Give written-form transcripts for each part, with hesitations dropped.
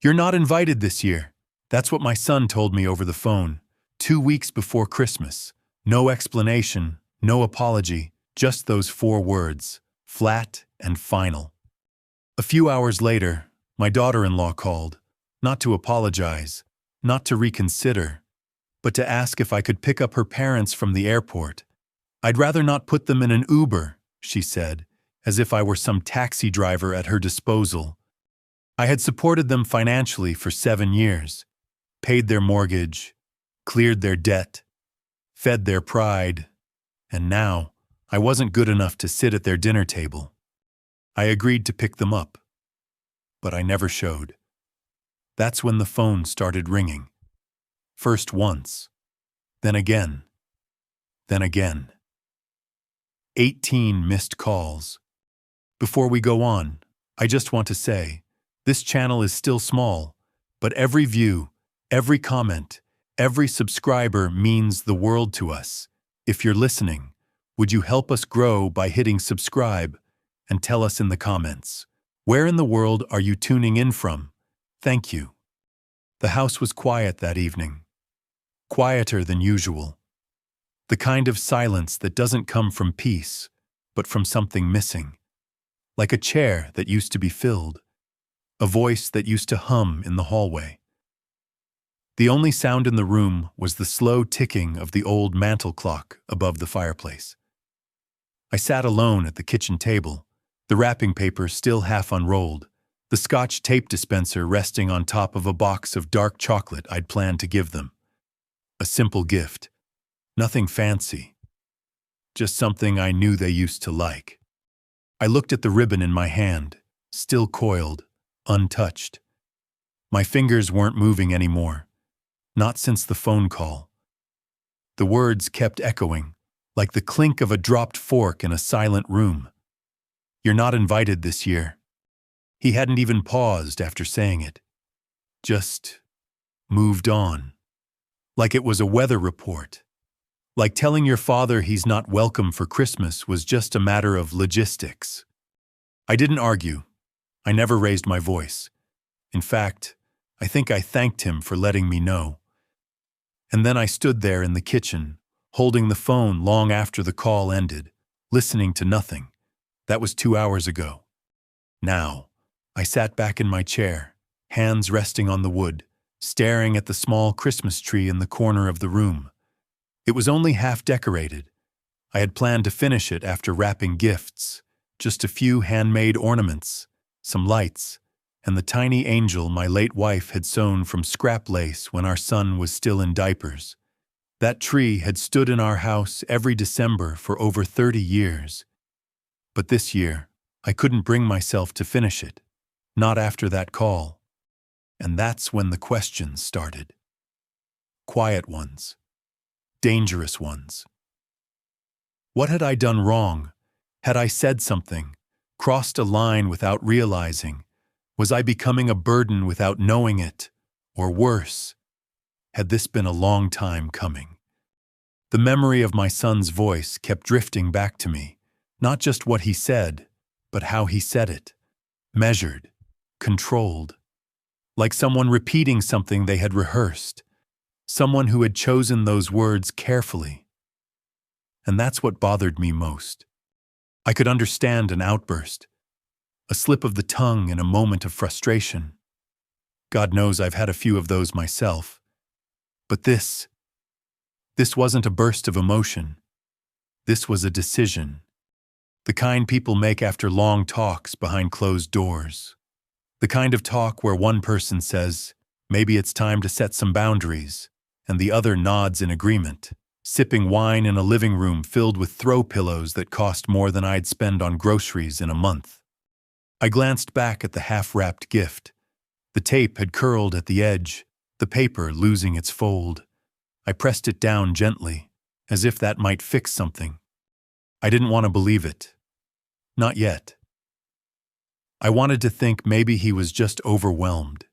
"You're not invited this year." That's what my son told me over the phone, 2 weeks before Christmas. No explanation, no apology, just those 4 words, flat and final. A few hours later, my daughter-in-law called, not to apologize, not to reconsider, but to ask if I could pick up her parents from the airport. "I'd rather not put them in an Uber," she said, as if I were some taxi driver at her disposal. I had supported them financially for 7 years, paid their mortgage, cleared their debt, fed their pride, and now I wasn't good enough to sit at their dinner table. I agreed to pick them up, but I never showed. That's when the phone started ringing. First once, then again, then again. 18 missed calls. Before we go on, I just want to say, this channel is still small, but every view, every comment, every subscriber means the world to us. If you're listening, would you help us grow by hitting subscribe and tell us in the comments, where in the world are you tuning in from? Thank you. The house was quiet that evening. Quieter than usual. The kind of silence that doesn't come from peace, but from something missing. Like a chair that used to be filled. A voice that used to hum in the hallway. The only sound in the room was the slow ticking of the old mantel clock above the fireplace. I sat alone at the kitchen table, the wrapping paper still half unrolled, the Scotch tape dispenser resting on top of a box of dark chocolate I'd planned to give them. A simple gift. Nothing fancy. Just something I knew they used to like. I looked at the ribbon in my hand, still coiled, untouched. My fingers weren't moving anymore. Not since the phone call. The words kept echoing, like the clink of a dropped fork in a silent room. "You're not invited this year." He hadn't even paused after saying it. Just moved on. Like it was a weather report. Like telling your father he's not welcome for Christmas was just a matter of logistics. I didn't argue. I never raised my voice. In fact, I think I thanked him for letting me know. And then I stood there in the kitchen, holding the phone long after the call ended, listening to nothing. That was 2 hours ago. Now, I sat back in my chair, hands resting on the wood, staring at the small Christmas tree in the corner of the room. It was only half decorated. I had planned to finish it after wrapping gifts, just a few handmade ornaments, some lights, and the tiny angel my late wife had sewn from scrap lace when our son was still in diapers. That tree had stood in our house every December for over 30 years. But this year, I couldn't bring myself to finish it, not after that call. And that's when the questions started. Quiet ones. Dangerous ones. What had I done wrong? Had I said something, crossed a line without realizing? Was I becoming a burden without knowing it? Or worse, had this been a long time coming? The memory of my son's voice kept drifting back to me, not just what he said, but how he said it. Measured, controlled. Like someone repeating something they had rehearsed. Someone who had chosen those words carefully. And that's what bothered me most. I could understand an outburst. A slip of the tongue in a moment of frustration. God knows I've had a few of those myself. But this wasn't a burst of emotion. This was a decision. The kind people make after long talks behind closed doors. The kind of talk where one person says, maybe it's time to set some boundaries, and the other nods in agreement, sipping wine in a living room filled with throw pillows that cost more than I'd spend on groceries in a month. I glanced back at the half-wrapped gift. The tape had curled at the edge, the paper losing its fold. I pressed it down gently, as if that might fix something. I didn't want to believe it. Not yet. I wanted to think maybe he was just overwhelmed.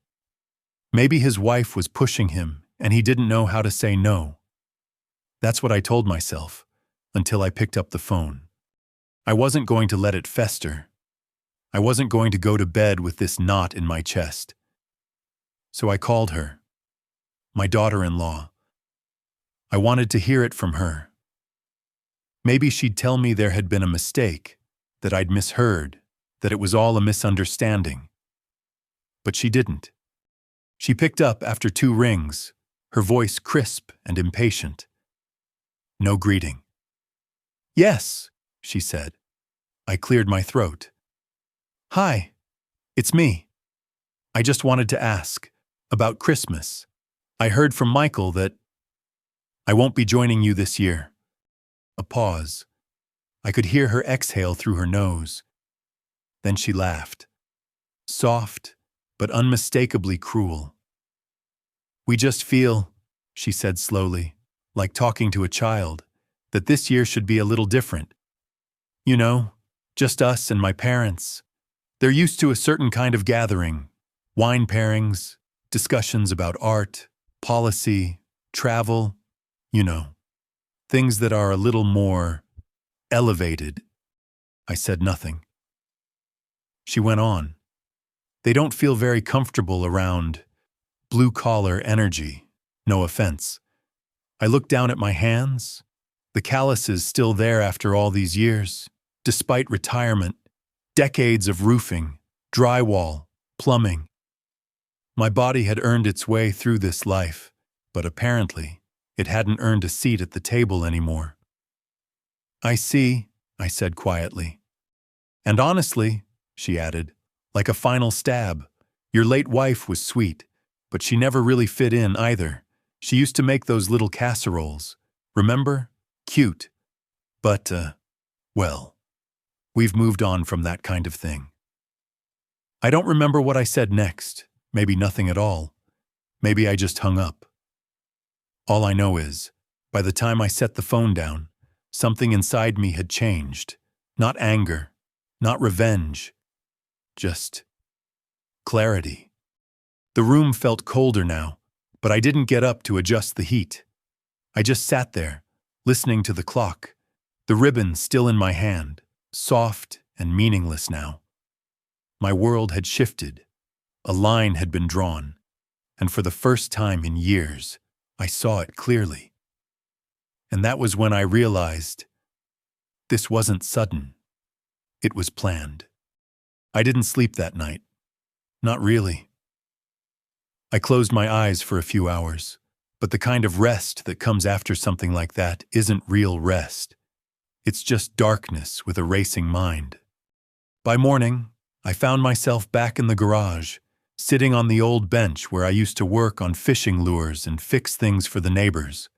Maybe his wife was pushing him, and he didn't know how to say no. That's what I told myself, until I picked up the phone. I wasn't going to let it fester. I wasn't going to go to bed with this knot in my chest. So I called her, my daughter-in-law. I wanted to hear it from her. Maybe she'd tell me there had been a mistake, that I'd misheard, that it was all a misunderstanding. But she didn't. She picked up after 2 rings, her voice crisp and impatient. No greeting. "Yes," she said. I cleared my throat. "Hi, it's me. I just wanted to ask about Christmas. I heard from Michael that I won't be joining you this year." A pause. I could hear her exhale through her nose. Then she laughed. Soft, but unmistakably cruel. "We just feel," she said slowly, like talking to a child, "that this year should be a little different. You know, just us and my parents. They're used to a certain kind of gathering, wine pairings, discussions about art, policy, travel, you know, things that are a little more elevated." I said nothing. She went on. "They don't feel very comfortable around blue-collar energy, no offense." I looked down at my hands, the calluses still there after all these years, despite retirement, decades of roofing, drywall, plumbing. My body had earned its way through this life, but apparently it hadn't earned a seat at the table anymore. "I see," I said quietly. "And honestly," she added, like a final stab, "your late wife was sweet, but she never really fit in either. She used to make those little casseroles. Remember? Cute. But, well, we've moved on from that kind of thing." I don't remember what I said next. Maybe nothing at all. Maybe I just hung up. All I know is, by the time I set the phone down, something inside me had changed. Not anger, not revenge, just clarity. The room felt colder now, but I didn't get up to adjust the heat. I just sat there, listening to the clock, the ribbon still in my hand, soft and meaningless now. My world had shifted. A line had been drawn, and for the first time in years, I saw it clearly. And that was when I realized this wasn't sudden. It was planned. I didn't sleep that night. Not really. I closed my eyes for a few hours, but the kind of rest that comes after something like that isn't real rest. It's just darkness with a racing mind. By morning, I found myself back in the garage, sitting on the old bench where I used to work on fishing lures and fix things for the neighbors.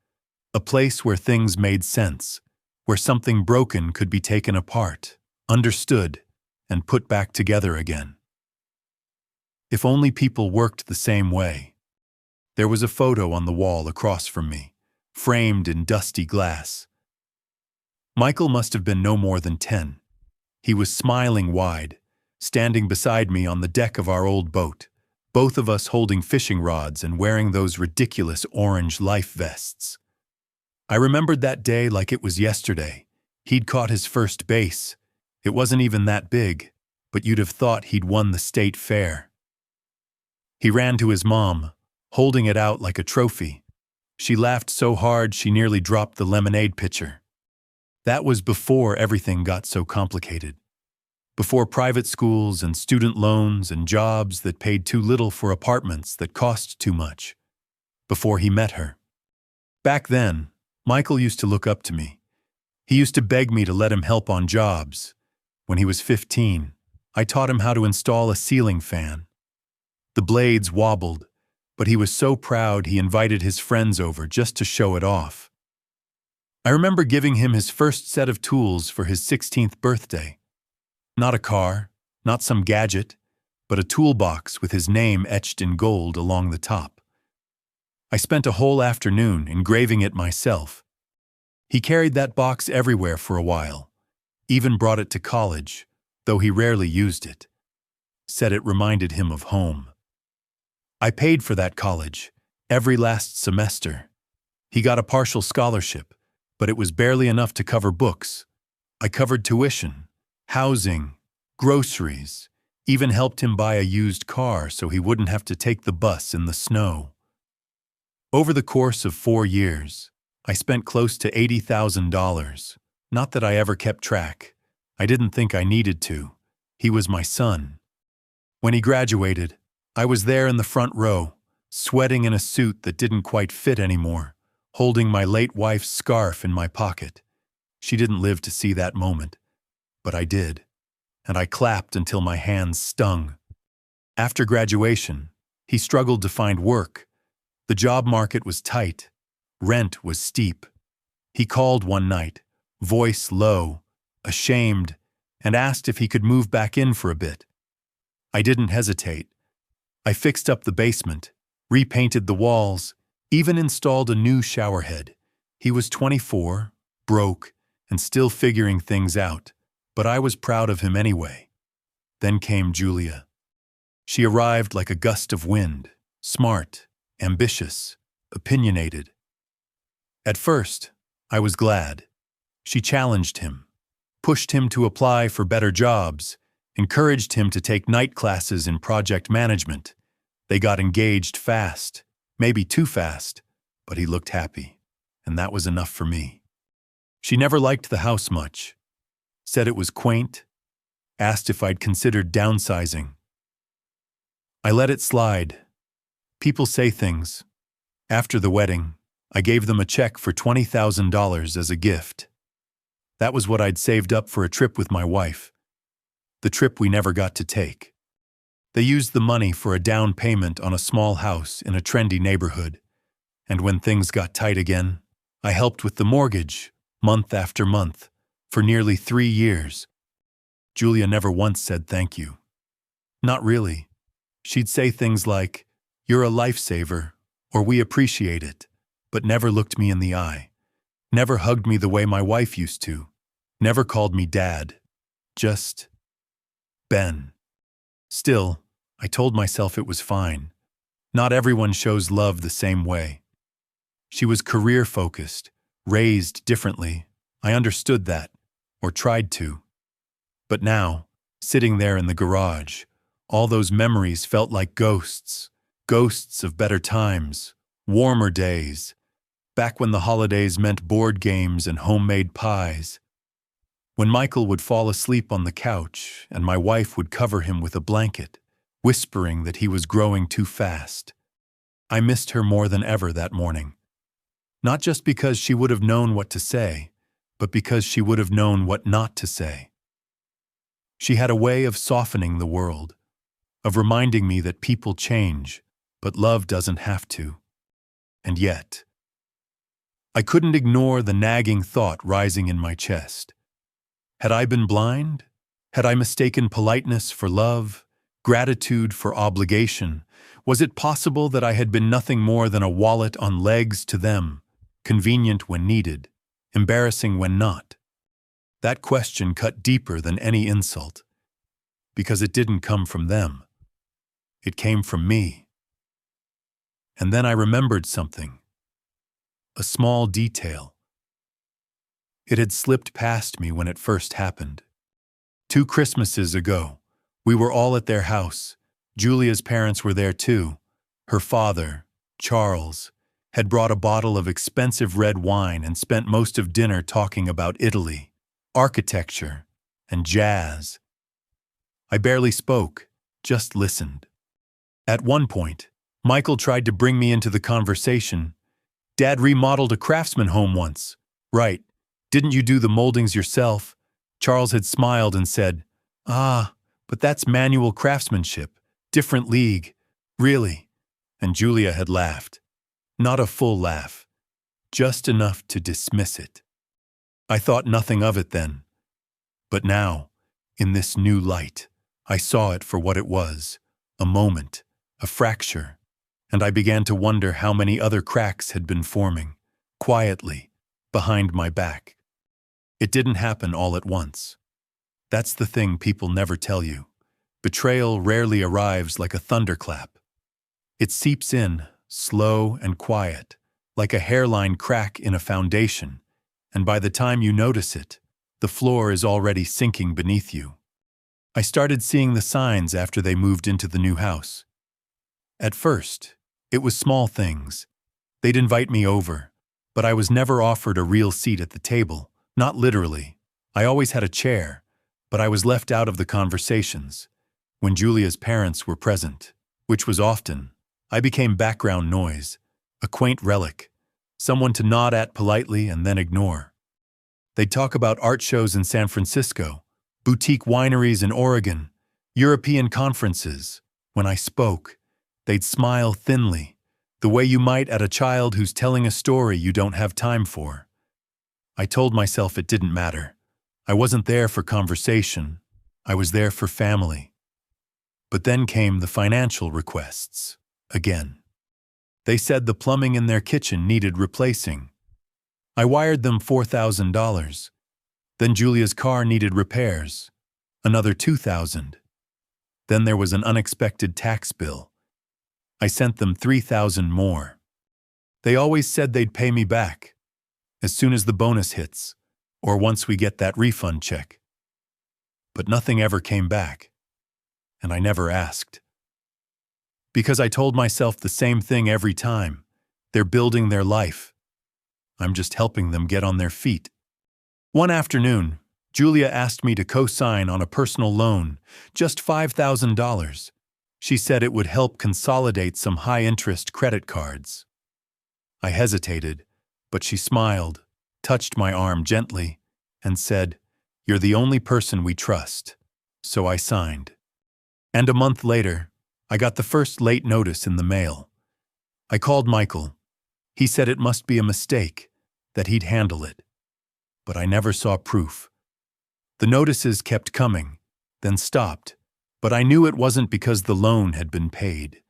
A place where things made sense, where something broken could be taken apart, understood, and put back together again. If only people worked the same way. There was a photo on the wall across from me, framed in dusty glass. Michael must have been no more than 10. He was smiling wide, standing beside me on the deck of our old boat, both of us holding fishing rods and wearing those ridiculous orange life vests. I remembered that day like it was yesterday. He'd caught his first base. It wasn't even that big, but you'd have thought he'd won the state fair. He ran to his mom, holding it out like a trophy. She laughed so hard she nearly dropped the lemonade pitcher. That was before everything got so complicated. Before private schools and student loans and jobs that paid too little for apartments that cost too much. Before he met her. Back then, Michael used to look up to me. He used to beg me to let him help on jobs. When he was 15, I taught him how to install a ceiling fan. The blades wobbled, but he was so proud he invited his friends over just to show it off. I remember giving him his first set of tools for his 16th birthday. Not a car, not some gadget, but a toolbox with his name etched in gold along the top. I spent a whole afternoon engraving it myself. He carried that box everywhere for a while, even brought it to college, though he rarely used it. Said it reminded him of home. I paid for that college, every last semester. He got a partial scholarship, but it was barely enough to cover books. I covered tuition, housing, groceries, Even helped him buy a used car so he wouldn't have to take the bus in the snow. Over the course of 4 years, I spent close to $80,000. Not that I ever kept track. I didn't think I needed to. He was my son. When he graduated, I was there in the front row, sweating in a suit that didn't quite fit anymore, holding my late wife's scarf in my pocket. She didn't live to see that moment, but I did, and I clapped until my hands stung. After graduation, he struggled to find work. The job market was tight. Rent was steep. He called one night, voice low, ashamed, and asked if he could move back in for a bit. I didn't hesitate. I fixed up the basement, repainted the walls, even installed a new showerhead. He was 24, broke, and still figuring things out, but I was proud of him anyway. Then came Julia. She arrived like a gust of wind, smart, ambitious, opinionated. At first, I was glad. She challenged him, pushed him to apply for better jobs, encouraged him to take night classes in project management. They got engaged fast, maybe too fast, but he looked happy, and that was enough for me. She never liked the house much, said it was quaint, asked if I'd considered downsizing. I let it slide. People say things. After the wedding, I gave them a check for $20,000 as a gift. That was what I'd saved up for a trip with my wife, the trip we never got to take. They used the money for a down payment on a small house in a trendy neighborhood, and when things got tight again, I helped with the mortgage, month after month, for nearly 3 years. Julia never once said thank you. Not really. She'd say things like, "You're a lifesaver," or "We appreciate it," but never looked me in the eye, never hugged me the way my wife used to, never called me Dad, just Ben. Still, I told myself it was fine. Not everyone shows love the same way. She was career-focused, raised differently. I understood that, or tried to. But now, sitting there in the garage, all those memories felt like ghosts, ghosts of better times, warmer days, back when the holidays meant board games and homemade pies. When Michael would fall asleep on the couch and my wife would cover him with a blanket, whispering that he was growing too fast. I missed her more than ever that morning. Not just because she would have known what to say, but because she would have known what not to say. She had a way of softening the world, of reminding me that people change, but love doesn't have to. And yet, I couldn't ignore the nagging thought rising in my chest. Had I been blind? Had I mistaken politeness for love, gratitude for obligation? Was it possible that I had been nothing more than a wallet on legs to them, convenient when needed, embarrassing when not? That question cut deeper than any insult, because it didn't come from them. It came from me. And then I remembered something. A small detail. It had slipped past me when it first happened. 2 Christmases ago, we were all at their house. Julia's parents were there too. Her father, Charles, had brought a bottle of expensive red wine and spent most of dinner talking about Italy, architecture, and jazz. I barely spoke, just listened. At one point, Michael tried to bring me into the conversation. "Dad remodeled a craftsman home once." "Right. Didn't you do the moldings yourself?" Charles had smiled and said, "Ah, but that's manual craftsmanship, different league. Really?" And Julia had laughed. Not a full laugh, just enough to dismiss it. I thought nothing of it then. But now, in this new light, I saw it for what it was, a moment, a fracture, and I began to wonder how many other cracks had been forming, quietly, behind my back. It didn't happen all at once. That's the thing people never tell you. Betrayal rarely arrives like a thunderclap. It seeps in, slow and quiet, like a hairline crack in a foundation, and by the time you notice it, the floor is already sinking beneath you. I started seeing the signs after they moved into the new house. At first, it was small things. They'd invite me over, but I was never offered a real seat at the table, not literally. I always had a chair, but I was left out of the conversations. When Julia's parents were present, which was often, I became background noise, a quaint relic, someone to nod at politely and then ignore. They'd talk about art shows in San Francisco, boutique wineries in Oregon, European conferences. When I spoke, they'd smile thinly, the way you might at a child who's telling a story you don't have time for. I told myself it didn't matter. I wasn't there for conversation. I was there for family. But then came the financial requests, again. They said the plumbing in their kitchen needed replacing. I wired them $4,000. Then Julia's car needed repairs, another $2,000. Then there was an unexpected tax bill. I sent them $3,000 more. They always said they'd pay me back, as soon as the bonus hits, or once we get that refund check. But nothing ever came back, and I never asked. Because I told myself the same thing every time. They're building their life. I'm just helping them get on their feet. One afternoon, Julia asked me to co-sign on a personal loan, just $5,000. She said it would help consolidate some high-interest credit cards. I hesitated, but she smiled, touched my arm gently, and said, "You're the only person we trust." So I signed. And a month later, I got the first late notice in the mail. I called Michael. He said it must be a mistake, that he'd handle it. But I never saw proof. The notices kept coming, then stopped, but I knew it wasn't because the loan had been paid.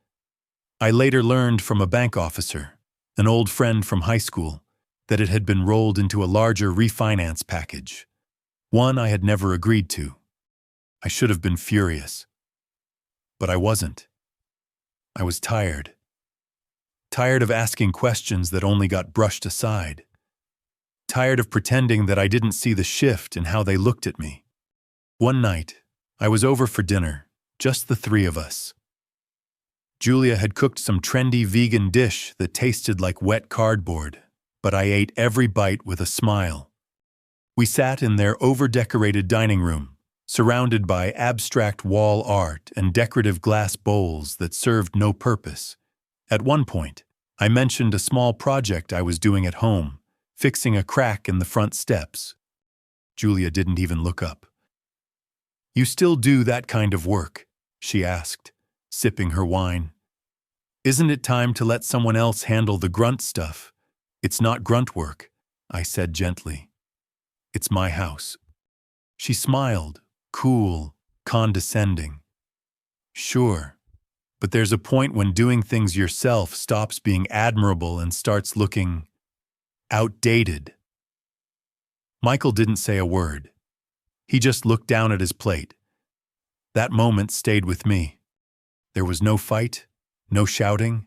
I later learned from a bank officer, an old friend from high school, that it had been rolled into a larger refinance package, one I had never agreed to. I should have been furious. But I wasn't. I was tired. Tired of asking questions that only got brushed aside. Tired of pretending that I didn't see the shift in how they looked at me. One night, I was over for dinner, just the three of us. Julia had cooked some trendy vegan dish that tasted like wet cardboard, but I ate every bite with a smile. We sat in their over-decorated dining room, surrounded by abstract wall art and decorative glass bowls that served no purpose. At one point, I mentioned a small project I was doing at home, fixing a crack in the front steps. Julia didn't even look up. "You still do that kind of work?" she asked, sipping her wine. "Isn't it time to let someone else handle the grunt stuff?" "It's not grunt work," I said gently. "It's my house." She smiled, cool, condescending. "Sure, but there's a point when doing things yourself stops being admirable and starts looking outdated." Michael didn't say a word. He just looked down at his plate. That moment stayed with me. There was no fight, no shouting,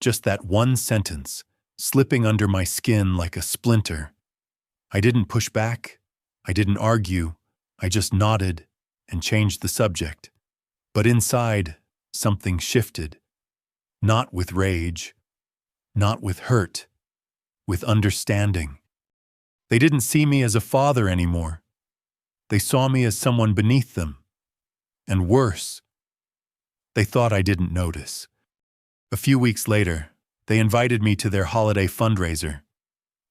just that one sentence, slipping under my skin like a splinter. I didn't push back. I didn't argue. I just nodded and changed the subject. But inside, something shifted. Not with rage, not with hurt, with understanding. They didn't see me as a father anymore. They saw me as someone beneath them. And worse, they thought I didn't notice. A few weeks later, they invited me to their holiday fundraiser,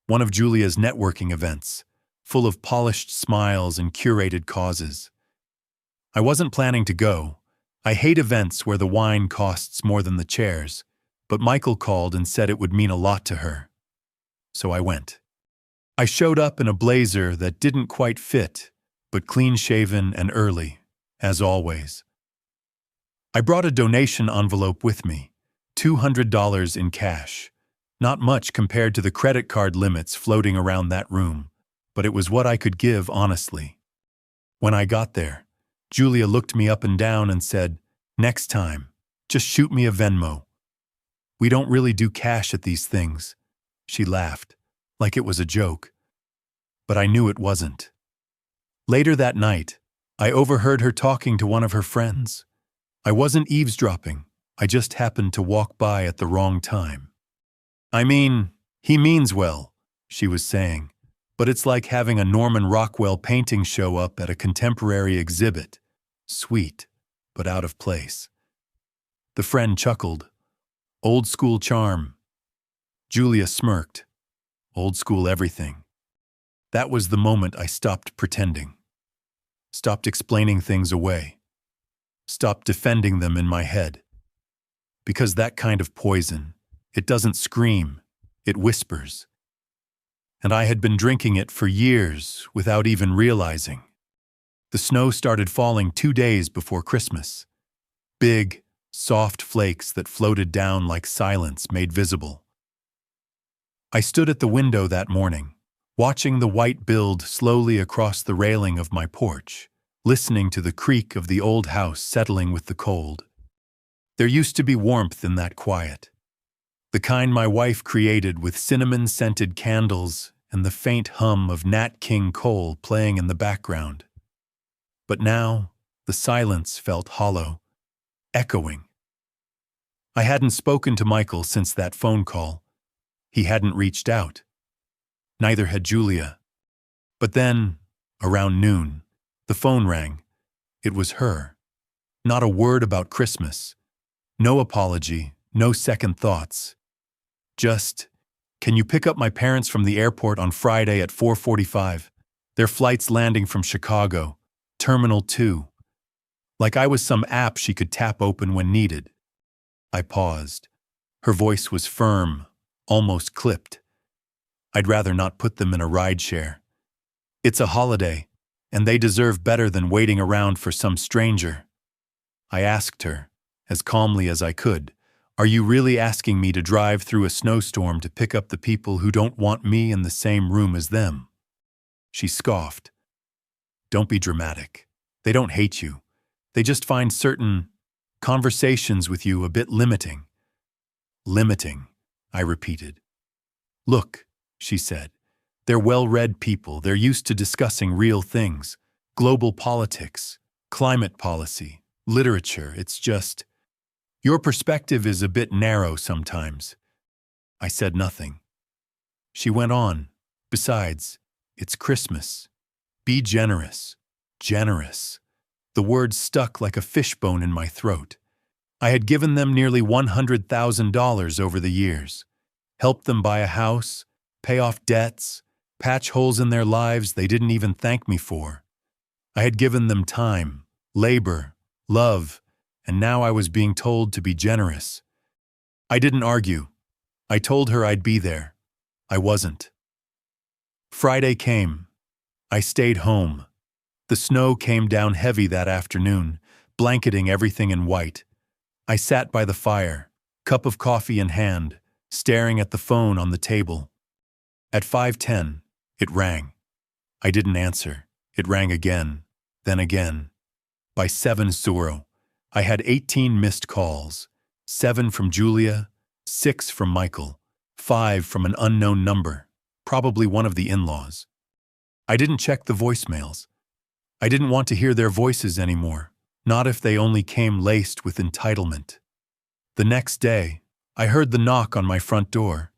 one of Julia's networking events, full of polished smiles and curated causes. I wasn't planning to go. I hate events where the wine costs more than the chairs, but Michael called and said it would mean a lot to her. So I went. I showed up in a blazer that didn't quite fit, but clean-shaven and early, as always. I brought a donation envelope with me, $200 in cash. Not much compared to the credit card limits floating around that room, but it was what I could give honestly. When I got there, Julia looked me up and down and said, "Next time, just shoot me a Venmo. We don't really do cash at these things." She laughed, like it was a joke. But I knew it wasn't. Later that night, I overheard her talking to one of her friends. I wasn't eavesdropping. I just happened to walk by at the wrong time. I mean, he means well, she was saying, but it's like having a Norman Rockwell painting show up at a contemporary exhibit. Sweet, but out of place. The friend chuckled. Old school charm. Julia smirked. Old school everything. That was the moment I stopped pretending. Stopped explaining things away. Stopped defending them in my head. Because that kind of poison, it doesn't scream, it whispers. And I had been drinking it for years without even realizing. The snow started falling 2 days before Christmas. Big, soft flakes that floated down like silence made visible. I stood at the window that morning, watching the white build slowly across the railing of my porch, listening to the creak of the old house settling with the cold. There used to be warmth in that quiet, the kind my wife created with cinnamon-scented candles and the faint hum of Nat King Cole playing in the background. But now, the silence felt hollow, echoing. I hadn't spoken to Michael since that phone call. He hadn't reached out. Neither had Julia. But then, around noon, the phone rang. It was her. Not a word about Christmas. No apology, no second thoughts. Just, can you pick up my parents from the airport on Friday at 4:45? Their flight's landing from Chicago, Terminal 2. Like I was some app she could tap open when needed. I paused. Her voice was firm, almost clipped. I'd rather not put them in a rideshare. It's a holiday, and they deserve better than waiting around for some stranger. I asked her, as calmly as I could, are you really asking me to drive through a snowstorm to pick up the people who don't want me in the same room as them? She scoffed. Don't be dramatic. They don't hate you. They just find certain conversations with you a bit limiting. Limiting, I repeated. Look, she said, they're well-read people. They're used to discussing real things, global politics, climate policy, literature. It's just, your perspective is a bit narrow sometimes. I said nothing. She went on. Besides, it's Christmas. Be generous. Generous. The word stuck like a fishbone in my throat. I had given them nearly $100,000 over the years. Helped them buy a house, pay off debts, patch holes in their lives they didn't even thank me for. I had given them time, labor, love, and now I was being told to be generous. I didn't argue. I told her I'd be there. I wasn't. Friday came. I stayed home. The snow came down heavy that afternoon, blanketing everything in white. I sat by the fire, cup of coffee in hand, staring at the phone on the table. At 5:10, it rang. I didn't answer. It rang again, then again. By 7:00, I had 18 missed calls, 7 from Julia, 6 from Michael, 5 from an unknown number, probably one of the in-laws. I didn't check the voicemails. I didn't want to hear their voices anymore, not if they only came laced with entitlement. The next day, I heard the knock on my front door.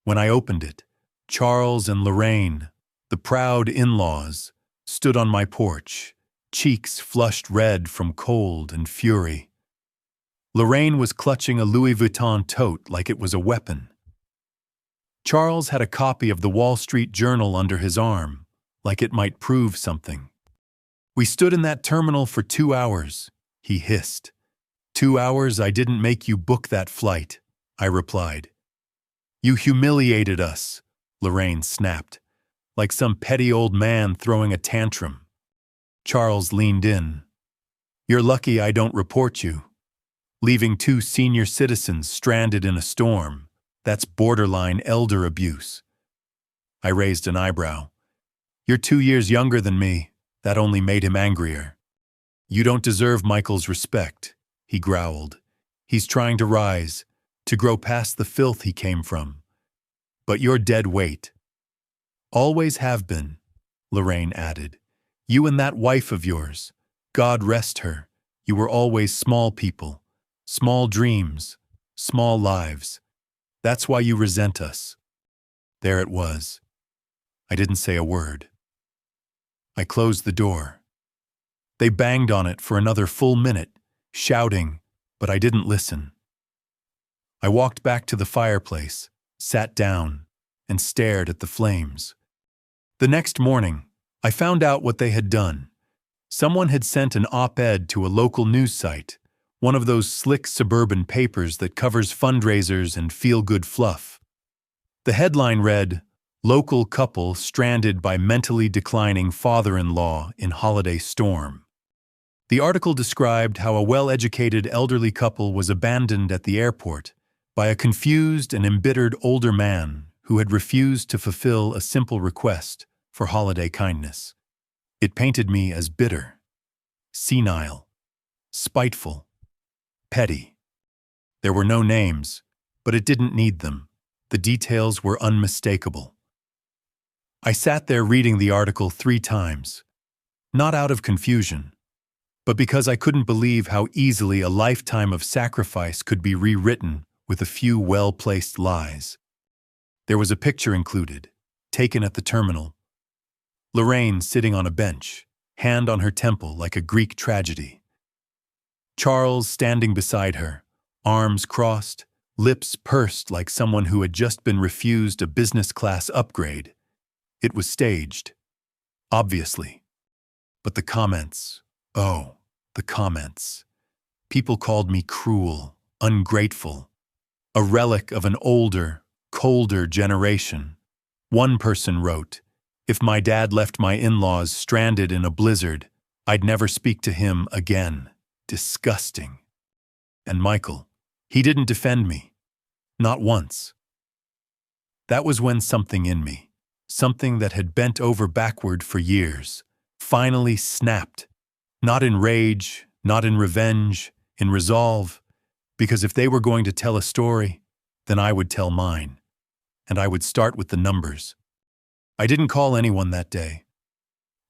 When I opened it, Charles and Lorraine, the proud in-laws, stood on my porch, cheeks flushed red from cold and fury. Lorraine was clutching a Louis Vuitton tote like it was a weapon. Charles had a copy of the Wall Street Journal under his arm, like it might prove something. We stood in that terminal for 2 hours, he hissed. 2 hours I didn't make you book that flight, I replied. You humiliated us, Lorraine snapped, like some petty old man throwing a tantrum. Charles leaned in. You're lucky I don't report you. Leaving 2 senior citizens stranded in a storm, that's borderline elder abuse. I raised an eyebrow. You're 2 years younger than me. That only made him angrier. You don't deserve Michael's respect, he growled. He's trying to rise, to grow past the filth he came from. But you're dead weight. Always have been, Lorraine added. You and that wife of yours, God rest her, you were always small people, small dreams, small lives. That's why you resent us. There it was. I didn't say a word. I closed the door. They banged on it for another full minute, shouting, but I didn't listen. I walked back to the fireplace, sat down, and stared at the flames. The next morning, I found out what they had done. Someone had sent an op-ed to a local news site, one of those slick suburban papers that covers fundraisers and feel-good fluff. The headline read, "Local couple stranded by mentally declining father-in-law in holiday storm." The article described how a well-educated elderly couple was abandoned at the airport by a confused and embittered older man who had refused to fulfill a simple request for holiday kindness. It painted me as bitter, senile, spiteful, petty. There were no names, but it didn't need them. The details were unmistakable. I sat there reading the article 3 times, not out of confusion, but because I couldn't believe how easily a lifetime of sacrifice could be rewritten with a few well-placed lies. There was a picture included, taken at the terminal. Lorraine sitting on a bench, hand on her temple like a Greek tragedy. Charles standing beside her, arms crossed, lips pursed like someone who had just been refused a business-class upgrade. It was staged, obviously. But the comments, oh, the comments. People called me cruel, ungrateful, a relic of an older, colder generation. One person wrote, "If my dad left my in-laws stranded in a blizzard, I'd never speak to him again." Disgusting. And Michael, he didn't defend me. Not once. That was when something in me, something that had bent over backward for years, finally snapped. Not in rage, not in revenge, in resolve, because if they were going to tell a story, then I would tell mine. And I would start with the numbers. I didn't call anyone that day.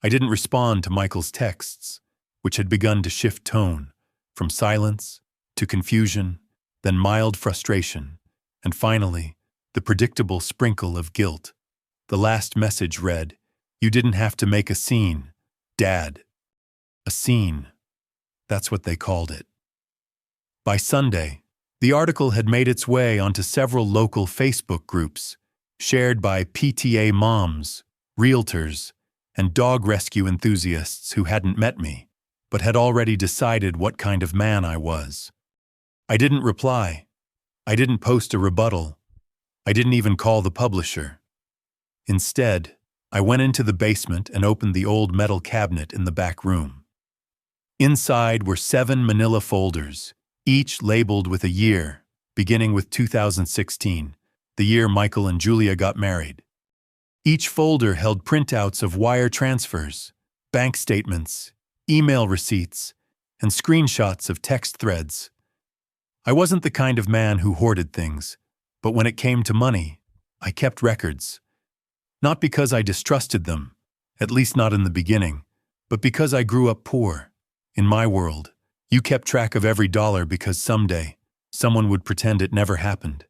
I didn't respond to Michael's texts, which had begun to shift tone, from silence to confusion, then mild frustration, and finally, the predictable sprinkle of guilt. The last message read, "You didn't have to make a scene, Dad." A scene. That's what they called it. By Sunday, the article had made its way onto several local Facebook groups, shared by PTA moms, realtors, and dog rescue enthusiasts who hadn't met me, but had already decided what kind of man I was. I didn't reply. I didn't post a rebuttal. I didn't even call the publisher. Instead, I went into the basement and opened the old metal cabinet in the back room. Inside were 7 manila folders, each labeled with a year, beginning with 2016, the year Michael and Julia got married. Each folder held printouts of wire transfers, bank statements, email receipts, and screenshots of text threads. I wasn't the kind of man who hoarded things, but when it came to money, I kept records. Not because I distrusted them, at least not in the beginning, but because I grew up poor. In my world, you kept track of every dollar because someday, someone would pretend it never happened.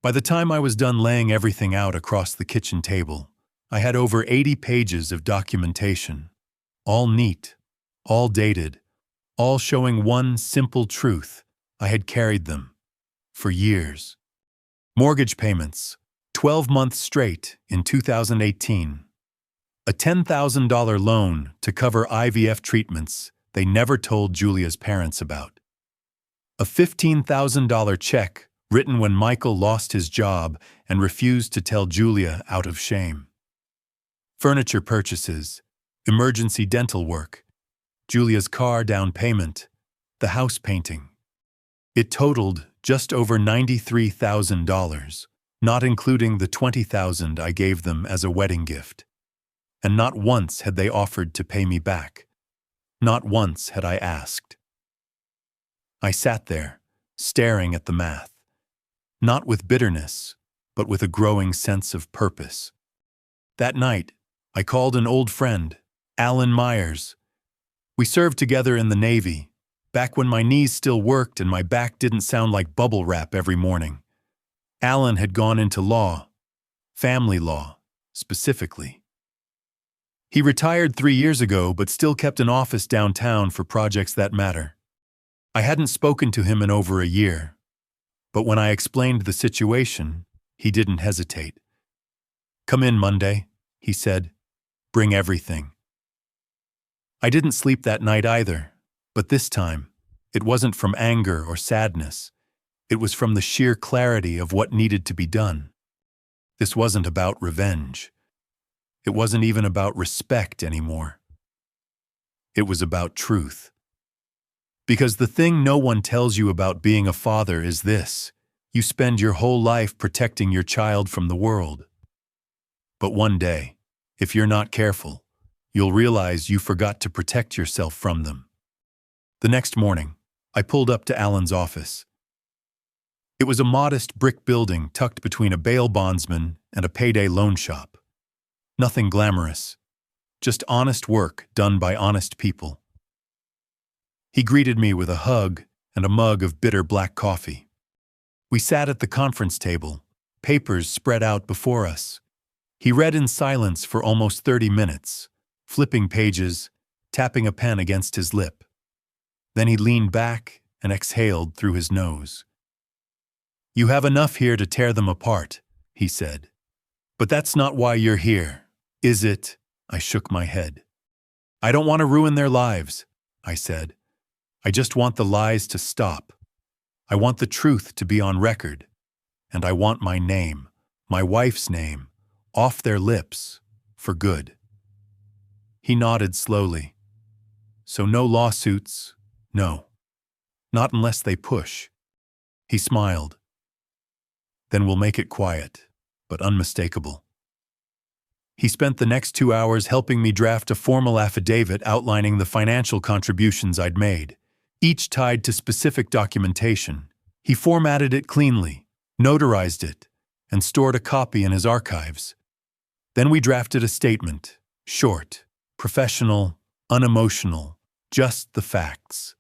By the time I was done laying everything out across the kitchen table, I had over 80 pages of documentation, all neat, all dated, all showing one simple truth. I had carried them for years. Mortgage payments, 12 months straight in 2018. A $10,000 loan to cover IVF treatments they never told Julia's parents about. A $15,000 check written when Michael lost his job and refused to tell Julia out of shame. Furniture purchases, emergency dental work, Julia's car down payment, the house painting. It totaled just over $93,000, not including the $20,000 I gave them as a wedding gift. And not once had they offered to pay me back. Not once had I asked. I sat there, staring at the math, not with bitterness, but with a growing sense of purpose. That night, I called an old friend, Alan Myers. We served together in the Navy, back when my knees still worked and my back didn't sound like bubble wrap every morning. Alan had gone into law, family law, specifically. He retired 3 years ago but still kept an office downtown for projects that matter. I hadn't spoken to him in over a year, but when I explained the situation, he didn't hesitate. "Come in Monday," he said. "Bring everything." I didn't sleep that night either, but this time, it wasn't from anger or sadness. It was from the sheer clarity of what needed to be done. This wasn't about revenge. It wasn't even about respect anymore. It was about truth. Because the thing no one tells you about being a father is this: you spend your whole life protecting your child from the world. But one day, if you're not careful, you'll realize you forgot to protect yourself from them. The next morning, I pulled up to Alan's office. It was a modest brick building tucked between a bail bondsman and a payday loan shop. Nothing glamorous, just honest work done by honest people. He greeted me with a hug and a mug of bitter black coffee. We sat at the conference table, papers spread out before us. He read in silence for almost 30 minutes, flipping pages, tapping a pen against his lip. Then he leaned back and exhaled through his nose. "You have enough here to tear them apart," he said. "But that's not why you're here, is it?" I shook my head. "I don't want to ruin their lives," I said. "I just want the lies to stop. I want the truth to be on record. And I want my name, my wife's name, off their lips, for good." He nodded slowly. "So no lawsuits, no. Not unless they push." He smiled. "Then we'll make it quiet, but unmistakable." He spent the next 2 hours helping me draft a formal affidavit outlining the financial contributions I'd made, each tied to specific documentation. He formatted it cleanly, notarized it, and stored a copy in his archives. Then we drafted a statement, short, professional, unemotional, just the facts.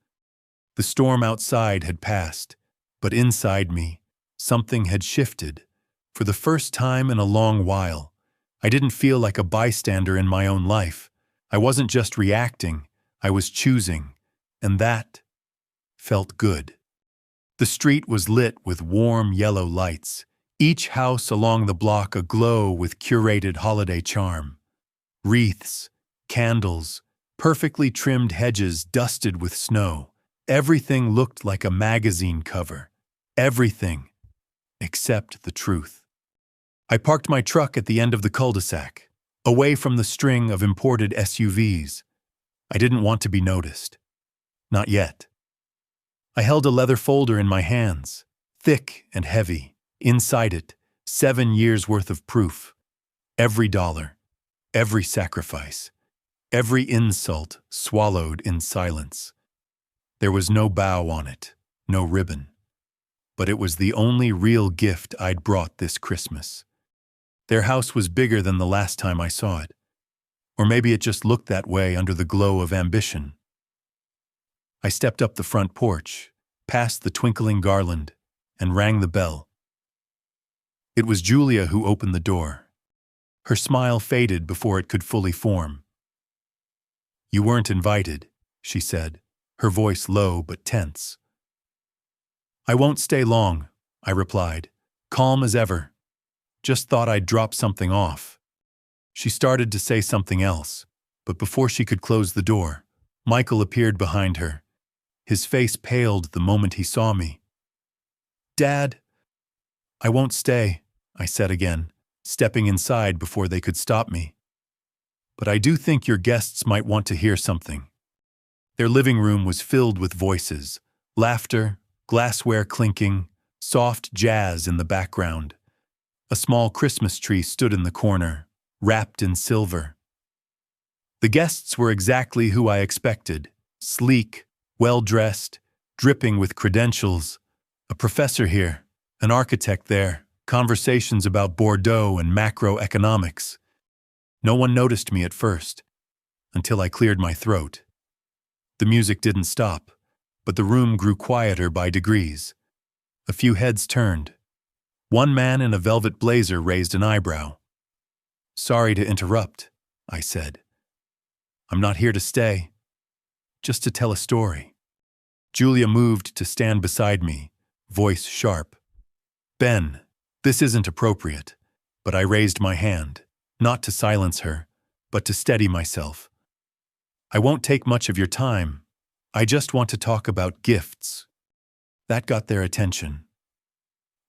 The storm outside had passed, but inside me, something had shifted. For the first time in a long while, I didn't feel like a bystander in my own life. I wasn't just reacting, I was choosing, and that felt good. The street was lit with warm yellow lights, each house along the block aglow with curated holiday charm. Wreaths, candles, perfectly trimmed hedges dusted with snow. Everything looked like a magazine cover. Everything, except the truth. I parked my truck at the end of the cul-de-sac, away from the string of imported SUVs. I didn't want to be noticed. Not yet. I held a leather folder in my hands, thick and heavy. Inside it, 7 years' worth of proof. Every dollar, every sacrifice, every insult swallowed in silence. There was no bow on it, no ribbon. But it was the only real gift I'd brought this Christmas. Their house was bigger than the last time I saw it. Or maybe it just looked that way under the glow of ambition. I stepped up the front porch, past the twinkling garland, and rang the bell. It was Julia who opened the door. Her smile faded before it could fully form. "You weren't invited," she said, her voice low but tense. "I won't stay long," I replied, calm as ever. "Just thought I'd drop something off." She started to say something else, but before she could close the door, Michael appeared behind her. His face paled the moment he saw me. "Dad." "I won't stay," I said again, stepping inside before they could stop me. "But I do think your guests might want to hear something." Their living room was filled with voices, laughter, glassware clinking, soft jazz in the background. A small Christmas tree stood in the corner, wrapped in silver. The guests were exactly who I expected, sleek, well-dressed, dripping with credentials. A professor here, an architect there, conversations about Bordeaux and macroeconomics. No one noticed me at first. until I cleared my throat. The music didn't stop, but the room grew quieter by degrees. A few heads turned. One man in a velvet blazer raised an eyebrow. "Sorry to interrupt," I said. "I'm not here to stay, just to tell a story." Julia moved to stand beside me, voice sharp. "Ben, this isn't appropriate," but I raised my hand, not to silence her, but to steady myself. "I won't take much of your time. I just want to talk about gifts." That got their attention.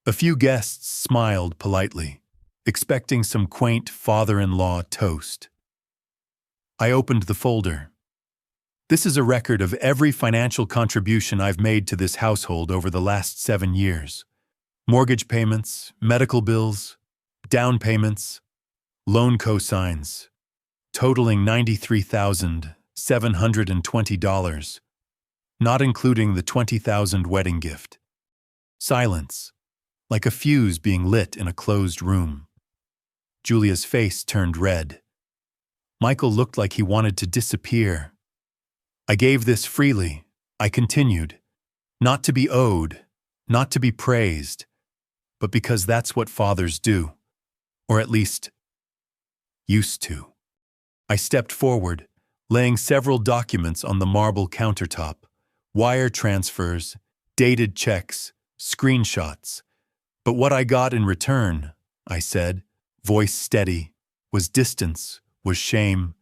A few guests smiled politely, expecting some quaint father-in-law toast. I opened the folder. This is a record of every financial contribution I've made to this household over the last 7 years. Mortgage payments, medical bills, down payments, loan cosigns, totaling $93,720, not including the $20,000 wedding gift. Silence, like a fuse being lit in a closed room. Julia's face turned red. Michael looked like he wanted to disappear. I gave this freely, I continued, not to be owed, not to be praised, but because that's what fathers do, or at least used to. I stepped forward, laying several documents on the marble countertop, wire transfers, dated checks, screenshots. But what I got in return, I said, voice steady, was distance, was shame,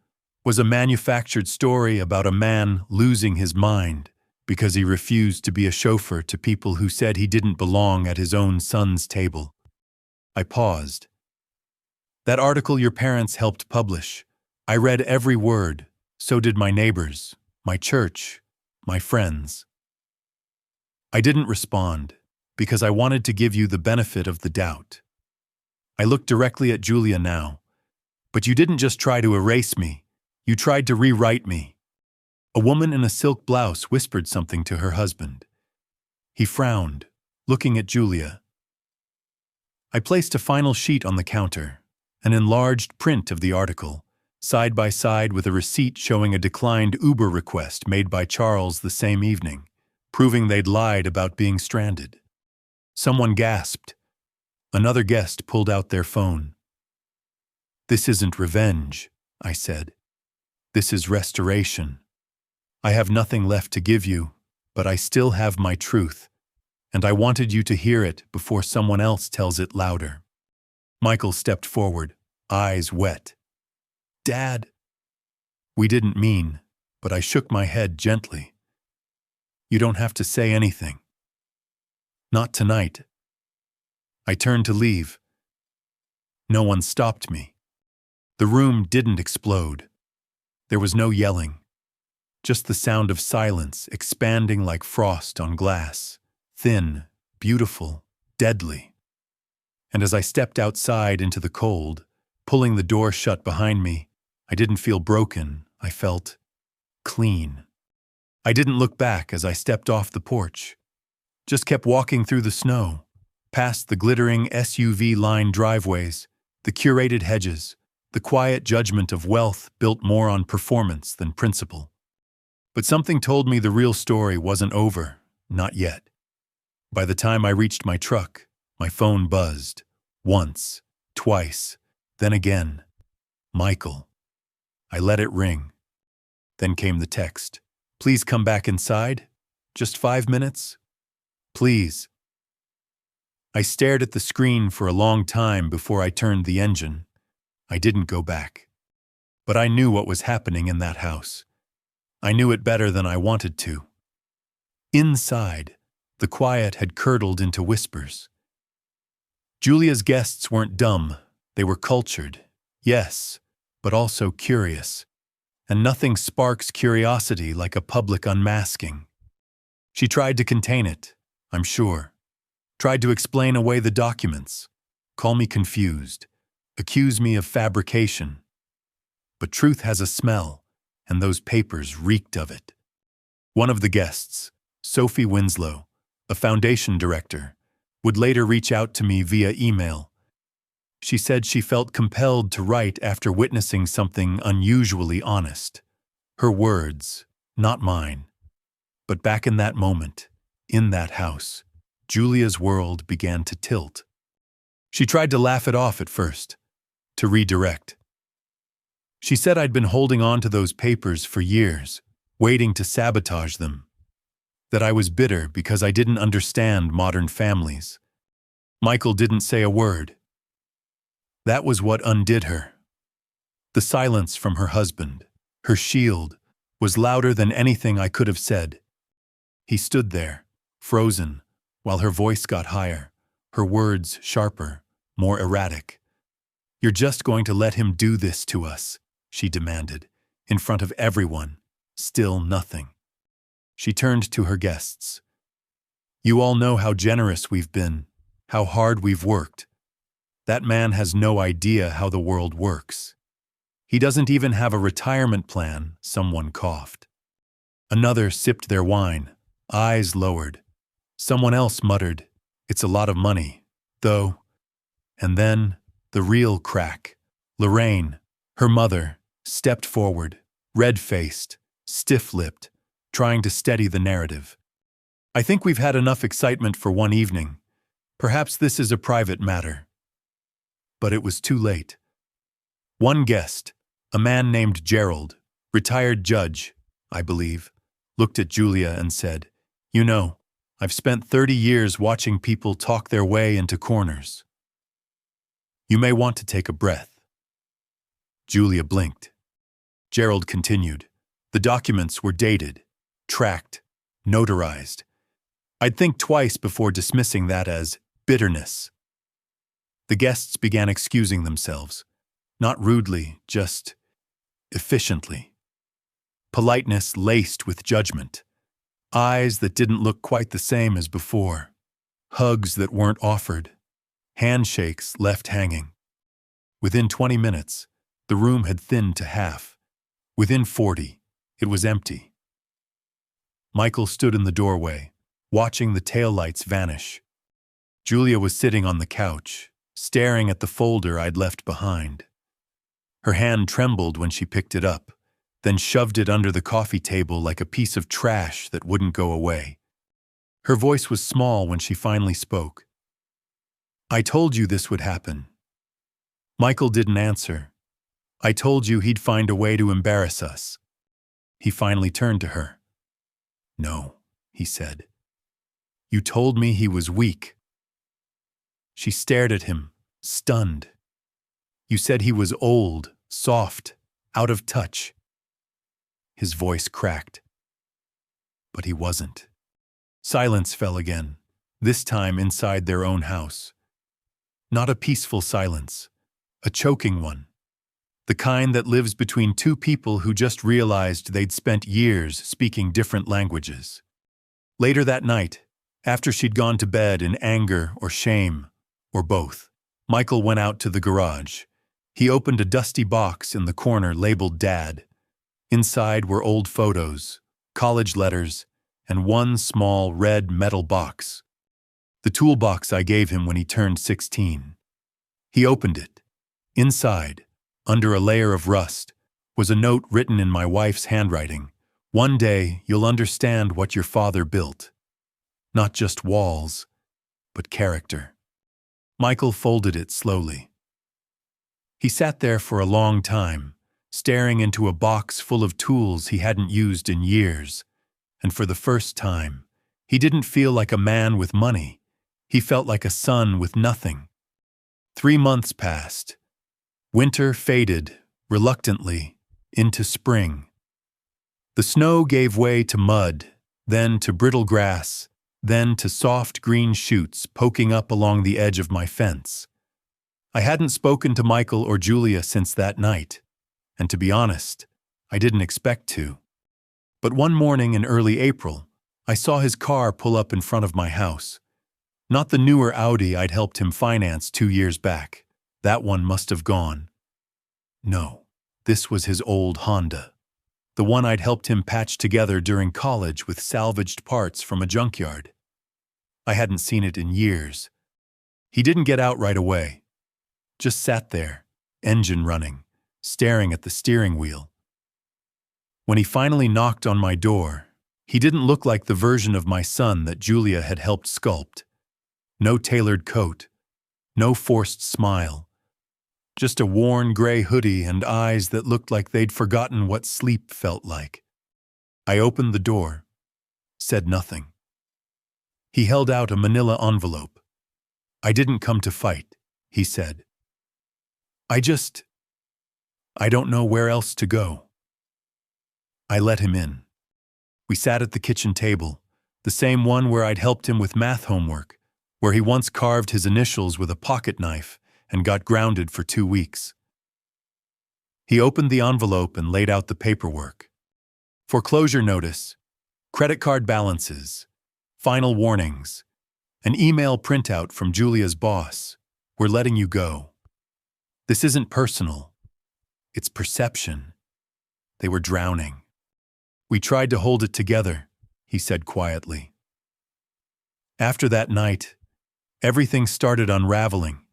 was a manufactured story about a man losing his mind because he refused to be a chauffeur to people who said he didn't belong at his own son's table. I paused. That article your parents helped publish, I read every word, so did my neighbors, my church, my friends. I didn't respond, because I wanted to give you the benefit of the doubt. I looked directly at Julia now. But you didn't just try to erase me, you tried to rewrite me. A woman in a silk blouse whispered something to her husband. He frowned, looking at Julia. I placed a final sheet on the counter, an enlarged print of the article, side by side with a receipt showing a declined Uber request made by Charles the same evening, proving they'd lied about being stranded. Someone gasped. Another guest pulled out their phone. "This isn't revenge," I said. "This is restoration. I have nothing left to give you, but I still have my truth, and I wanted you to hear it before someone else tells it louder." Michael stepped forward, eyes wet. "Dad." "We didn't mean," but I shook my head gently. "You don't have to say anything. Not tonight." I turned to leave. No one stopped me. The room didn't explode. There was no yelling, just the sound of silence expanding like frost on glass, thin, beautiful, deadly. And as I stepped outside into the cold, pulling the door shut behind me, I didn't feel broken, I felt clean. I didn't look back as I stepped off the porch, just kept walking through the snow, past the glittering SUV-lined driveways, the curated hedges, the quiet judgment of wealth built more on performance than principle. But something told me the real story wasn't over, not yet. By the time I reached my truck, my phone buzzed. Once, twice, then again. Michael. I let it ring. Then came the text. "Please come back inside. Just 5 minutes. Please." I stared at the screen for a long time before I turned the engine. I didn't go back. But I knew what was happening in that house. I knew it better than I wanted to. Inside, the quiet had curdled into whispers. Julia's guests weren't dumb. They were cultured, yes, but also curious. And nothing sparks curiosity like a public unmasking. She tried to contain it, I'm sure. Tried to explain away the documents, call me confused, accuse me of fabrication. But truth has a smell, and those papers reeked of it. One of the guests, Sophie Winslow, a foundation director, would later reach out to me via email. She said she felt compelled to write after witnessing something unusually honest. Her words, not mine. But back in that moment, in that house, Julia's world began to tilt. She tried to laugh it off at first, to redirect. She said I'd been holding on to those papers for years, waiting to sabotage them. That I was bitter because I didn't understand modern families. Michael didn't say a word. That was what undid her. The silence from her husband, her shield, was louder than anything I could have said. He stood there, frozen, while her voice got higher, her words sharper, more erratic. "You're just going to let him do this to us," she demanded, in front of everyone. Still nothing. She turned to her guests. "You all know how generous we've been, how hard we've worked. That man has no idea how the world works. He doesn't even have a retirement plan," someone coughed. Another sipped their wine, eyes lowered. Someone else muttered, "It's a lot of money, though." And then, the real crack. Lorraine, her mother, stepped forward, red-faced, stiff-lipped, trying to steady the narrative. "I think we've had enough excitement for one evening. Perhaps this is a private matter." But it was too late. One guest, a man named Gerald, retired judge, I believe, looked at Julia and said, "You know, I've spent 30 years watching people talk their way into corners. You may want to take a breath." Julia blinked. Gerald continued. "The documents were dated, tracked, notarized. I'd think twice before dismissing that as bitterness." The guests began excusing themselves, not rudely, just efficiently. Politeness laced with judgment. Eyes that didn't look quite the same as before. Hugs that weren't offered. Handshakes left hanging. Within 20 minutes, the room had thinned to half. Within 40, it was empty. Michael stood in the doorway, watching the taillights vanish. Julia was sitting on the couch, staring at the folder I'd left behind. Her hand trembled when she picked it up, then shoved it under the coffee table like a piece of trash that wouldn't go away. Her voice was small when she finally spoke. "I told you this would happen." Michael didn't answer. "I told you he'd find a way to embarrass us." He finally turned to her. "No," he said. "You told me he was weak." She stared at him, stunned. "You said he was old, soft, out of touch." His voice cracked. But he wasn't. Silence fell again, this time inside their own house. Not a peaceful silence, a choking one. The kind that lives between two people who just realized they'd spent years speaking different languages. Later that night, after she'd gone to bed in anger or shame, or both, Michael went out to the garage. He opened a dusty box in the corner labeled Dad. Inside were old photos, college letters, and one small red metal box. The toolbox I gave him when he turned 16. He opened it. Inside, under a layer of rust, was a note written in my wife's handwriting. "One day you'll understand what your father built. Not just walls, but character." Michael folded it slowly. He sat there for a long time, staring into a box full of tools he hadn't used in years, and for the first time, he didn't feel like a man with money. He felt like a son with nothing. 3 months passed. Winter faded, reluctantly, into spring. The snow gave way to mud, then to brittle grass, then to soft green shoots poking up along the edge of my fence. I hadn't spoken to Michael or Julia since that night, and to be honest, I didn't expect to. But one morning in early April, I saw his car pull up in front of my house. Not the newer Audi I'd helped him finance 2 years back. That one must have gone. No, this was his old Honda. The one I'd helped him patch together during college with salvaged parts from a junkyard. I hadn't seen it in years. He didn't get out right away. Just sat there, engine running, staring at the steering wheel. When he finally knocked on my door, he didn't look like the version of my son that Julia had helped sculpt. No tailored coat, no forced smile, just a worn gray hoodie and eyes that looked like they'd forgotten what sleep felt like. I opened the door, said nothing. He held out a manila envelope. "I didn't come to fight," he said. I don't know where else to go." I let him in. We sat at the kitchen table, the same one where I'd helped him with math homework, where he once carved his initials with a pocket knife and got grounded for 2 weeks. He opened the envelope and laid out the paperwork. Foreclosure notice, credit card balances, final warnings, an email printout from Julia's boss. "We're letting you go. This isn't personal. It's perception." They were drowning. "We tried to hold it together," he said quietly. After that night, everything started unraveling.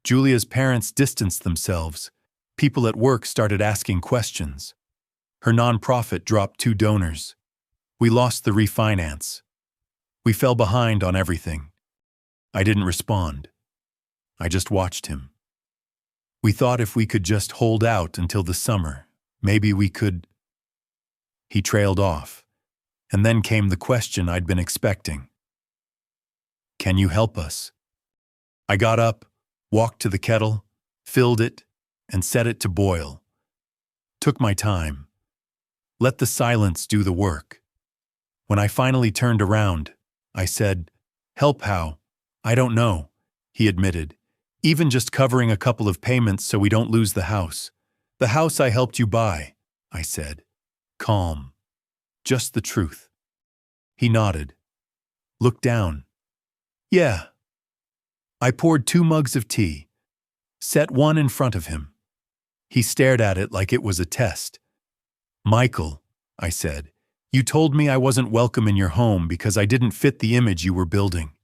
Julia's parents distanced themselves. People at work started asking questions. Her nonprofit dropped 2 donors. We lost the refinance. We fell behind on everything. I didn't respond. I just watched him. We thought if we could just hold out until the summer, maybe we could. He trailed off, and then came the question I'd been expecting. "Can you help us?" I got up, walked to the kettle, filled it, and set it to boil. Took my time. Let the silence do the work. When I finally turned around, I said, "Help how? I don't know," he admitted. "Even just covering a couple of payments so we don't lose the house." "The house I helped you buy," I said. Calm. Just the truth. He nodded. Looked down. "Yeah." I poured 2 mugs of tea. Set one in front of him. He stared at it like it was a test. "Michael," I said, "you told me I wasn't welcome in your home because I didn't fit the image you were building.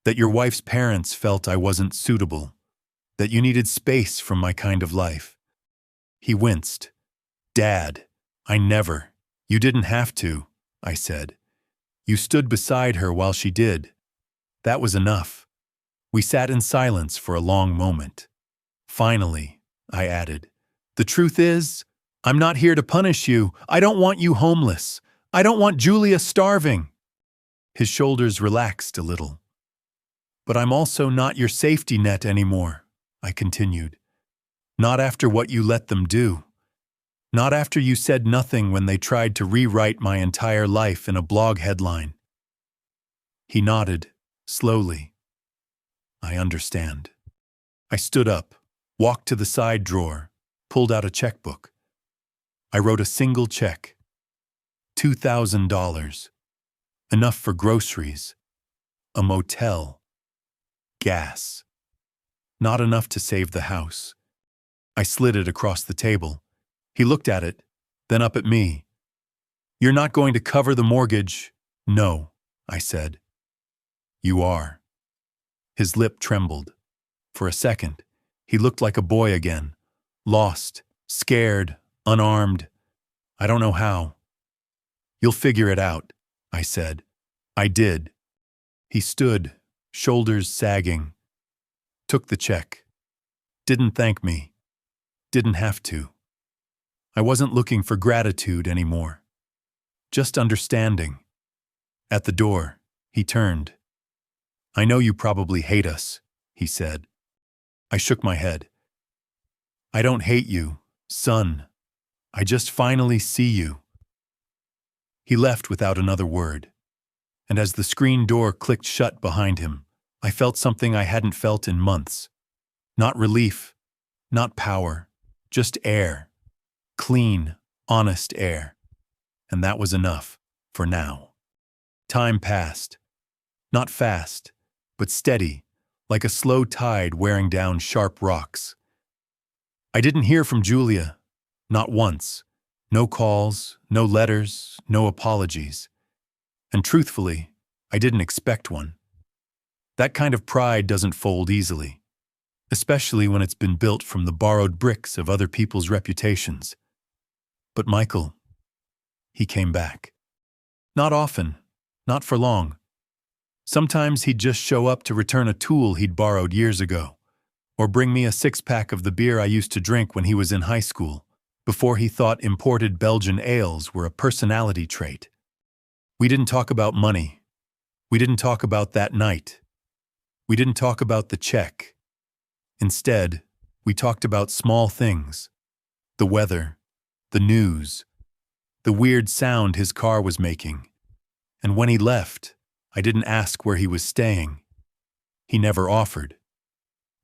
That your wife's parents felt I wasn't suitable. That you needed space from my kind of life." He winced. "Dad, I never. You didn't have to," I said. "You stood beside her while she did. That was enough." We sat in silence for a long moment. Finally, I added, "The truth is, I'm not here to punish you. I don't want you homeless. I don't want Julia starving." His shoulders relaxed a little. "But I'm also not your safety net anymore," I continued. "Not after what you let them do. Not after you said nothing when they tried to rewrite my entire life in a blog headline." He nodded, slowly. "I understand." I stood up, walked to the side drawer, pulled out a checkbook. I wrote a single check. $2,000. Enough for groceries, a motel, gas. Not enough to save the house. I slid it across the table. He looked at it, then up at me. "You're not going to cover the mortgage?" "No," I said. "You are." His lip trembled. For a second, he looked like a boy again, lost, scared, unarmed. I don't know how. "You'll figure it out," I said. I did. He stood, shoulders sagging. Took the check. Didn't thank me. Didn't have to. I wasn't looking for gratitude anymore. Just understanding. At the door, he turned. "I know you probably hate us," he said. I shook my head. "I don't hate you, son. I just finally see you." He left without another word. And as the screen door clicked shut behind him, I felt something I hadn't felt in months. Not relief, not power, just air. Clean, honest air. And that was enough, for now. Time passed. Not fast, but steady, like a slow tide wearing down sharp rocks. I didn't hear from Julia, not once. No calls, no letters, no apologies. And truthfully, I didn't expect one. That kind of pride doesn't fold easily, especially when it's been built from the borrowed bricks of other people's reputations. But Michael, he came back. Not often, not for long. Sometimes he'd just show up to return a tool he'd borrowed years ago, or bring me a six-pack of the beer I used to drink when he was in high school, before he thought imported Belgian ales were a personality trait. We didn't talk about money. We didn't talk about that night. We didn't talk about the check. Instead, we talked about small things. The weather, the news, the weird sound his car was making. And when he left, I didn't ask where he was staying. He never offered.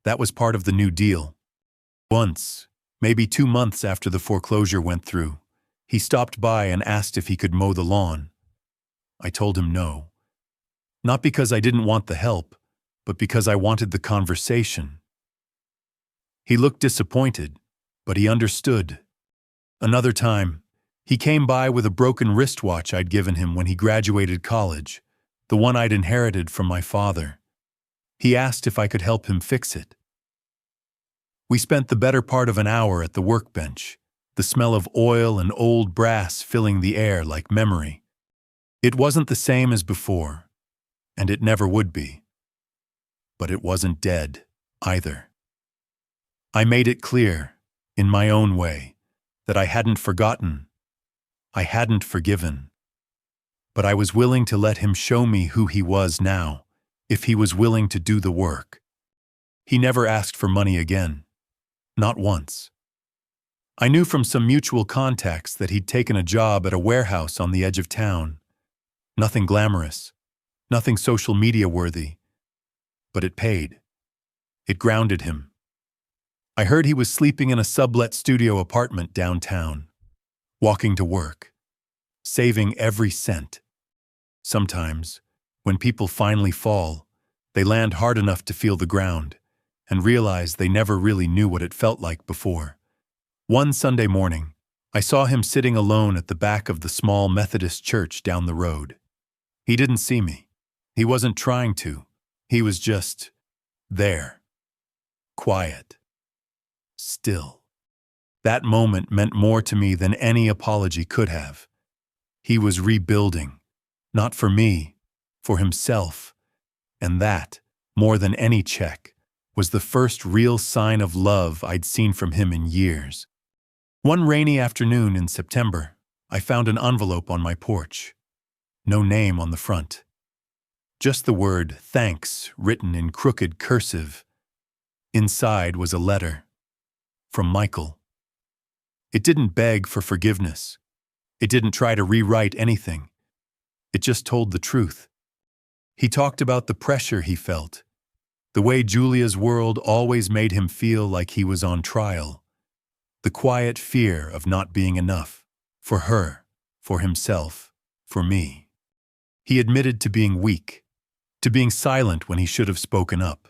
That was part of the new deal. Once, maybe 2 months after the foreclosure went through, he stopped by and asked if he could mow the lawn. I told him no. Not because I didn't want the help, but because I wanted the conversation. He looked disappointed, but he understood. Another time, he came by with a broken wristwatch I'd given him when he graduated college, the one I'd inherited from my father. He asked if I could help him fix it. We spent the better part of an hour at the workbench, the smell of oil and old brass filling the air like memory. It wasn't the same as before, and it never would be. But it wasn't dead, either. I made it clear, in my own way, that I hadn't forgotten. I hadn't forgiven. But I was willing to let him show me who he was now, if he was willing to do the work. He never asked for money again. Not once. I knew from some mutual contacts that he'd taken a job at a warehouse on the edge of town. Nothing glamorous, nothing social media worthy. But it paid. It grounded him. I heard he was sleeping in a sublet studio apartment downtown, walking to work, saving every cent. Sometimes, when people finally fall, they land hard enough to feel the ground and realize they never really knew what it felt like before. One Sunday morning, I saw him sitting alone at the back of the small Methodist church down the road. He didn't see me. He wasn't trying to. He was just there. Quiet. Still. That moment meant more to me than any apology could have. He was rebuilding, not for me, for himself. And that, more than any check, was the first real sign of love I'd seen from him in years. One rainy afternoon in September, I found an envelope on my porch. No name on the front. Just the word thanks written in crooked cursive. Inside was a letter. From Michael. It didn't beg for forgiveness. It didn't try to rewrite anything. It just told the truth. He talked about the pressure he felt, the way Julia's world always made him feel like he was on trial, the quiet fear of not being enough, for her, for himself, for me. He admitted to being weak, to being silent when he should have spoken up,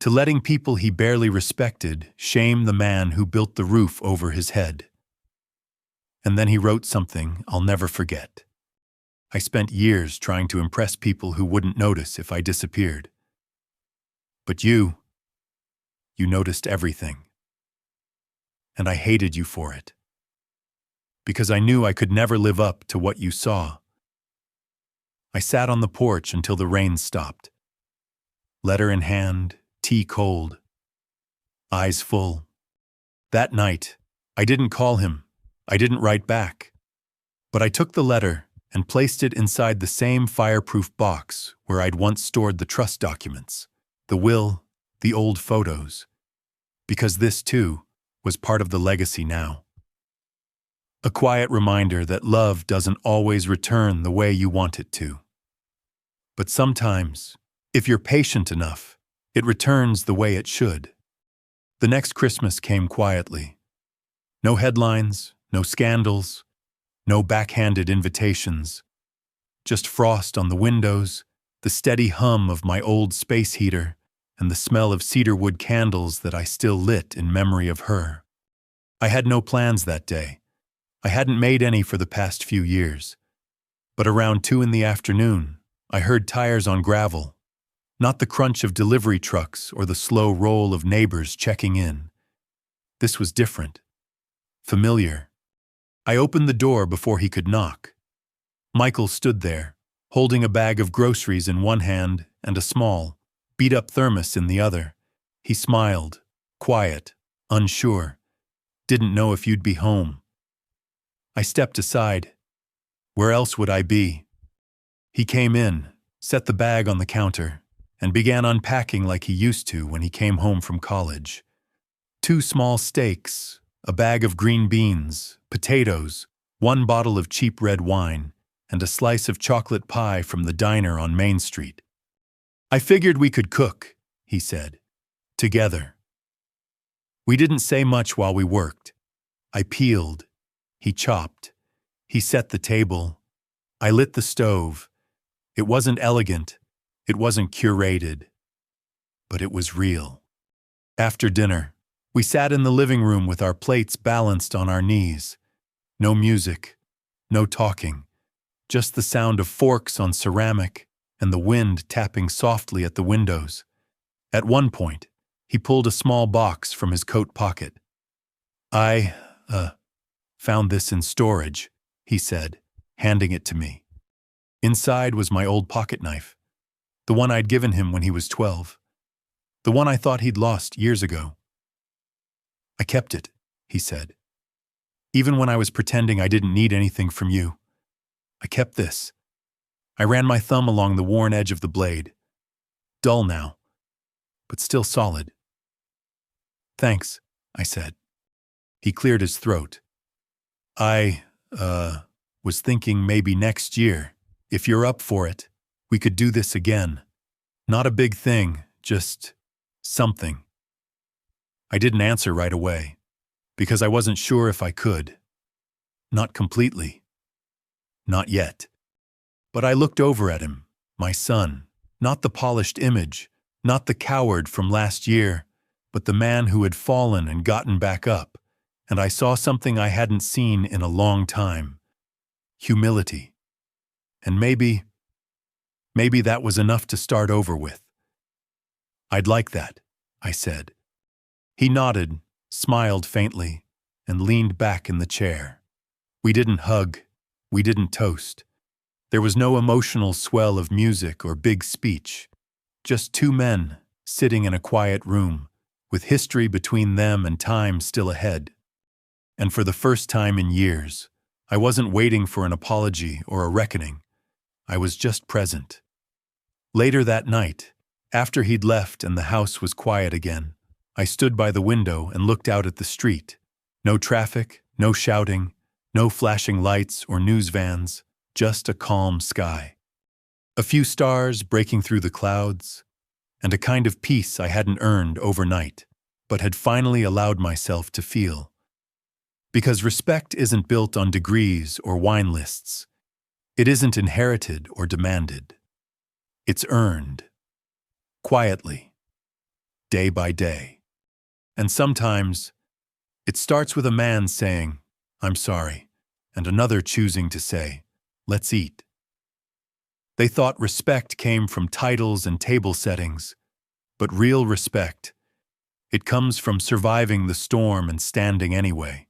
to letting people he barely respected shame the man who built the roof over his head. And then he wrote something I'll never forget. I spent years trying to impress people who wouldn't notice if I disappeared. But you noticed everything. And I hated you for it. Because I knew I could never live up to what you saw. I sat on the porch until the rain stopped. Letter in hand, tea cold, eyes full. That night, I didn't call him. I didn't write back. But I took the letter and placed it inside the same fireproof box where I'd once stored the trust documents, the will, the old photos. Because this, too, was part of the legacy now. A quiet reminder that love doesn't always return the way you want it to. But sometimes, if you're patient enough, it returns the way it should. The next Christmas came quietly. No headlines, no scandals, no backhanded invitations. Just frost on the windows, the steady hum of my old space heater, and the smell of cedarwood candles that I still lit in memory of her. I had no plans that day. I hadn't made any for the past few years. But around 2 in the afternoon, I heard tires on gravel, not the crunch of delivery trucks or the slow roll of neighbors checking in. This was different, familiar. I opened the door before he could knock. Michael stood there, holding a bag of groceries in one hand and a small, beat-up thermos in the other. He smiled, quiet, unsure. Didn't know if you'd be home. I stepped aside. Where else would I be? He came in, set the bag on the counter, and began unpacking like he used to when he came home from college. 2 small steaks, a bag of green beans, potatoes, 1 bottle of cheap red wine, and a slice of chocolate pie from the diner on Main Street. I figured we could cook, he said, together. We didn't say much while we worked. I peeled. He chopped. He set the table. I lit the stove. It wasn't elegant. It wasn't curated. But it was real. After dinner, we sat in the living room with our plates balanced on our knees. No music, no talking, just the sound of forks on ceramic and the wind tapping softly at the windows. At one point, he pulled a small box from his coat pocket. I found this in storage, he said, handing it to me. Inside was my old pocket knife, the one I'd given him when he was 12, the one I thought he'd lost years ago. I kept it, he said. Even when I was pretending I didn't need anything from you, I kept this. I ran my thumb along the worn edge of the blade. Dull now, but still solid. Thanks, I said. He cleared his throat. I was thinking maybe next year, if you're up for it, we could do this again. Not a big thing, just something. I didn't answer right away, because I wasn't sure if I could. Not completely. Not yet. But I looked over at him, my son, not the polished image, not the coward from last year, but the man who had fallen and gotten back up, and I saw something I hadn't seen in a long time. Humility. And maybe that was enough to start over with. I'd like that, I said. He nodded, smiled faintly, and leaned back in the chair. We didn't hug. We didn't toast. There was no emotional swell of music or big speech. Just 2 men sitting in a quiet room, with history between them and time still ahead. And for the first time in years, I wasn't waiting for an apology or a reckoning. I was just present. Later that night, after he'd left and the house was quiet again, I stood by the window and looked out at the street. No traffic, no shouting, no flashing lights or news vans, just a calm sky. A few stars breaking through the clouds, and a kind of peace I hadn't earned overnight, but had finally allowed myself to feel. Because respect isn't built on degrees or wine lists. It isn't inherited or demanded. It's earned. Quietly. Day by day. And sometimes, it starts with a man saying, "I'm sorry," and another choosing to say, "Let's eat." They thought respect came from titles and table settings, but real respect, it comes from surviving the storm and standing anyway.